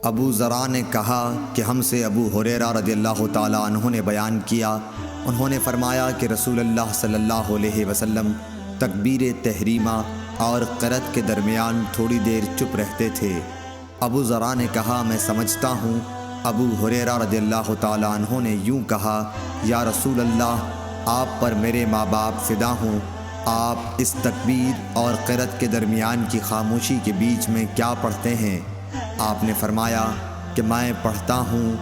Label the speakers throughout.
Speaker 1: ابو ذرا نے کہا کہ ہم سے ابو ہریرہ رضی اللہ تعالیٰ عنہ نے بیان کیا، انہوں نے فرمایا کہ رسول اللہ صلی اللہ علیہ وسلم تکبیر تحریمہ اور قرأت کے درمیان تھوڑی دیر چپ رہتے تھے۔ ابو ذرا نے کہا میں سمجھتا ہوں ابو ہریرہ رضی اللہ تعالیٰ عنہ نے یوں کہا، یا رسول اللہ، آپ پر میرے ماں باپ فدا ہوں، آپ اس تکبیر اور قرأت کے درمیان کی خاموشی کے بیچ میں کیا پڑھتے ہیں؟ آپ نے فرمایا کہ میں پڑھتا ہوں،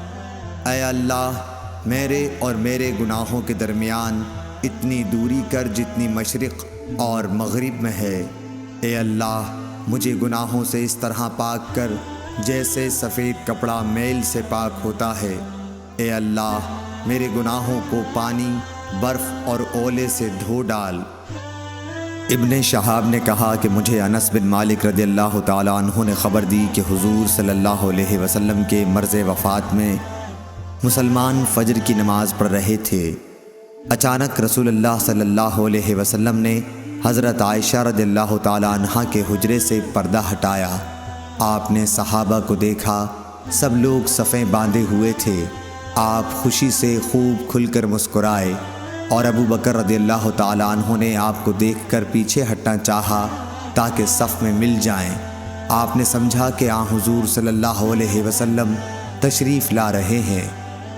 Speaker 1: اے اللہ میرے اور میرے گناہوں کے درمیان اتنی دوری کر جتنی مشرق اور مغرب میں ہے۔ اے اللہ مجھے گناہوں سے اس طرح پاک کر جیسے سفید کپڑا میل سے پاک ہوتا ہے۔ اے اللہ میرے گناہوں کو پانی، برف اور اولے سے دھو ڈال۔ ابن شہاب نے کہا کہ مجھے انس بن مالک رضی اللہ تعالیٰ عنہ نے خبر دی کہ حضور صلی اللہ علیہ وسلم کے مرض وفات میں مسلمان فجر کی نماز پڑھ رہے تھے۔ اچانک رسول اللہ صلی اللہ علیہ وسلم نے حضرت عائشہ رضی اللہ تعالیٰ عنہا کے حجرے سے پردہ ہٹایا۔ آپ نے صحابہ کو دیکھا، سب لوگ صفیں باندھے ہوئے تھے۔ آپ خوشی سے خوب کھل کر مسکرائے، اور ابو بکر رضی اللہ تعالیٰ عنہ نے آپ کو دیکھ کر پیچھے ہٹنا چاہا تاکہ صف میں مل جائیں۔ آپ نے سمجھا کہ حضور صلی اللہ علیہ وسلم تشریف لا رہے ہیں۔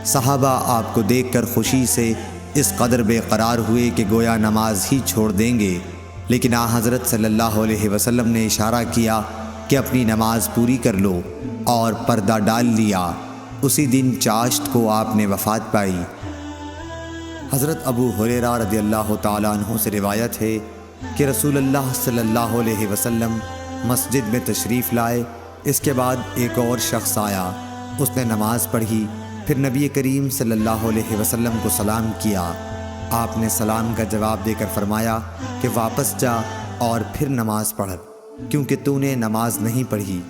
Speaker 1: صحابہ آپ کو دیکھ کر خوشی سے اس قدر بے قرار ہوئے کہ گویا نماز ہی چھوڑ دیں گے، لیکن حضرت صلی اللہ علیہ وسلم نے اشارہ کیا کہ اپنی نماز پوری کر لو، اور پردہ ڈال لیا۔ اسی دن چاشت کو آپ نے وفات پائی۔ حضرت ابو ہریرہ رضی اللہ تعالیٰ عنہ سے روایت ہے کہ رسول اللہ صلی اللہ علیہ وسلم مسجد میں تشریف لائے۔ اس کے بعد ایک اور شخص آیا، اس نے نماز پڑھی، پھر نبی کریم صلی اللہ علیہ وسلم کو سلام کیا۔ آپ نے سلام کا جواب دے کر فرمایا کہ واپس جا اور پھر نماز پڑھ، کیونکہ تو نے نماز نہیں پڑھی۔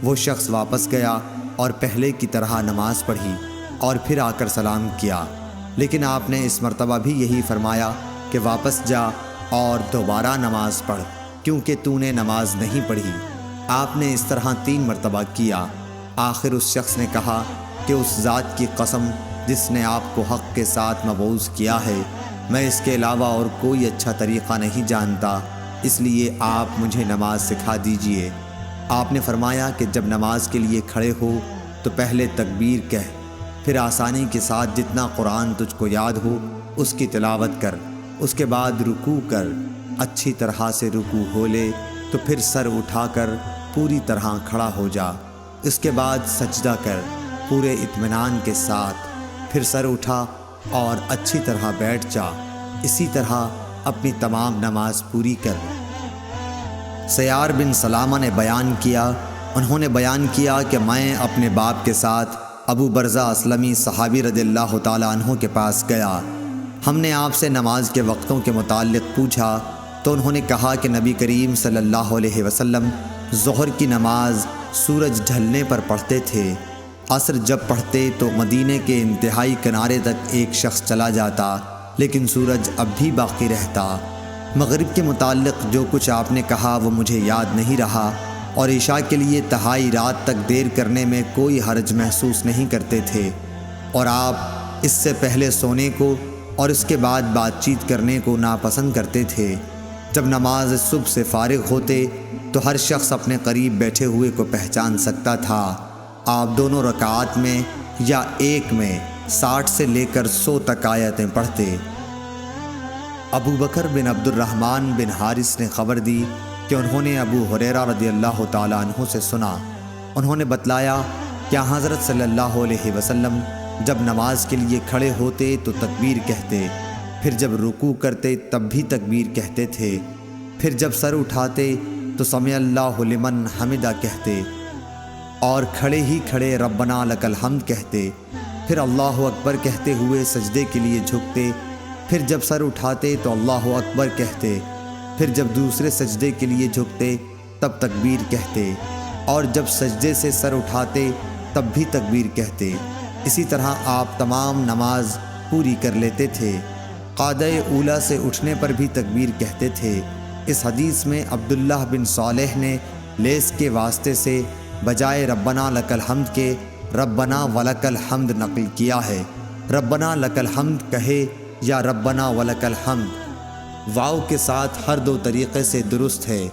Speaker 1: وہ شخص واپس گیا اور پہلے کی طرح نماز پڑھی اور پھر آ کر سلام کیا، لیکن آپ نے اس مرتبہ بھی یہی فرمایا کہ واپس جا اور دوبارہ نماز پڑھ، کیونکہ تو نے نماز نہیں پڑھی۔ آپ نے اس طرح 3 مرتبہ کیا۔ آخر اس شخص نے کہا کہ اس ذات کی قسم جس نے آپ کو حق کے ساتھ مبعوث کیا ہے، میں اس کے علاوہ اور کوئی اچھا طریقہ نہیں جانتا، اس لیے آپ مجھے نماز سکھا دیجئے۔ آپ نے فرمایا کہ جب نماز کے لیے کھڑے ہو تو پہلے تکبیر کہہ، پھر آسانی کے ساتھ جتنا قرآن تجھ کو یاد ہو اس کی تلاوت کر، اس کے بعد رکوع کر، اچھی طرح سے رکوع ہو لے تو پھر سر اٹھا کر پوری طرح کھڑا ہو جا، اس کے بعد سجدہ کر پورے اطمینان کے ساتھ، پھر سر اٹھا اور اچھی طرح بیٹھ جا، اسی طرح اپنی تمام نماز پوری کر۔ سیار بن سلامہ نے بیان کیا، انہوں نے بیان کیا کہ میں اپنے باپ کے ساتھ ابو برزہ اسلمی صحابی رضی اللہ تعالیٰ عنہ کے پاس گیا۔ ہم نے آپ سے نماز کے وقتوں کے متعلق پوچھا تو انہوں نے کہا کہ نبی کریم صلی اللہ علیہ وسلم ظہر کی نماز سورج ڈھلنے پر پڑھتے تھے، عصر جب پڑھتے تو مدینے کے انتہائی کنارے تک ایک شخص چلا جاتا، لیکن سورج اب بھی باقی رہتا۔ مغرب کے متعلق جو کچھ آپ نے کہا وہ مجھے یاد نہیں رہا، اور عشاء کے لیے تہائی رات تک دیر کرنے میں کوئی حرج محسوس نہیں کرتے تھے، اور آپ اس سے پہلے سونے کو اور اس کے بعد بات چیت کرنے کو ناپسند کرتے تھے۔ جب نماز صبح سے فارغ ہوتے تو ہر شخص اپنے قریب بیٹھے ہوئے کو پہچان سکتا تھا۔ آپ دونوں رکعات میں یا ایک میں 60 سے لے کر 100 تک آیتیں پڑھتے۔ ابو بکر بن عبد الرحمن بن حارث نے خبر دی کہ انہوں نے ابو ہریرہ رضی اللہ تعالیٰ عنہ سے سنا۔ انہوں نے بتلایا کہ حضرت صلی اللہ علیہ وسلم جب نماز کے لیے کھڑے ہوتے تو تکبیر کہتے، پھر جب رکوع کرتے تب بھی تکبیر کہتے تھے، پھر جب سر اٹھاتے تو سمع اللہ لمن حمدہ کہتے، اور کھڑے ہی کھڑے ربنا لک الحمد کہتے، پھر اللہ اکبر کہتے ہوئے سجدے کے لیے جھکتے، پھر جب سر اٹھاتے تو اللہ اکبر کہتے، پھر جب دوسرے سجدے کے لیے جھکتے تب تکبیر کہتے، اور جب سجدے سے سر اٹھاتے تب بھی تکبیر کہتے۔ اسی طرح آپ تمام نماز پوری کر لیتے تھے۔ قعدہ اولیٰ سے اٹھنے پر بھی تکبیر کہتے تھے۔ اس حدیث میں عبداللہ بن صالح نے لیس کے واسطے سے بجائے ربنا لک الحمد کے ربنا ولک الحمد نقل کیا ہے۔ ربنا لک الحمد کہے یا ربنا ولک الحمد، واو کے ساتھ ہر دو طریقے سے درست ہے۔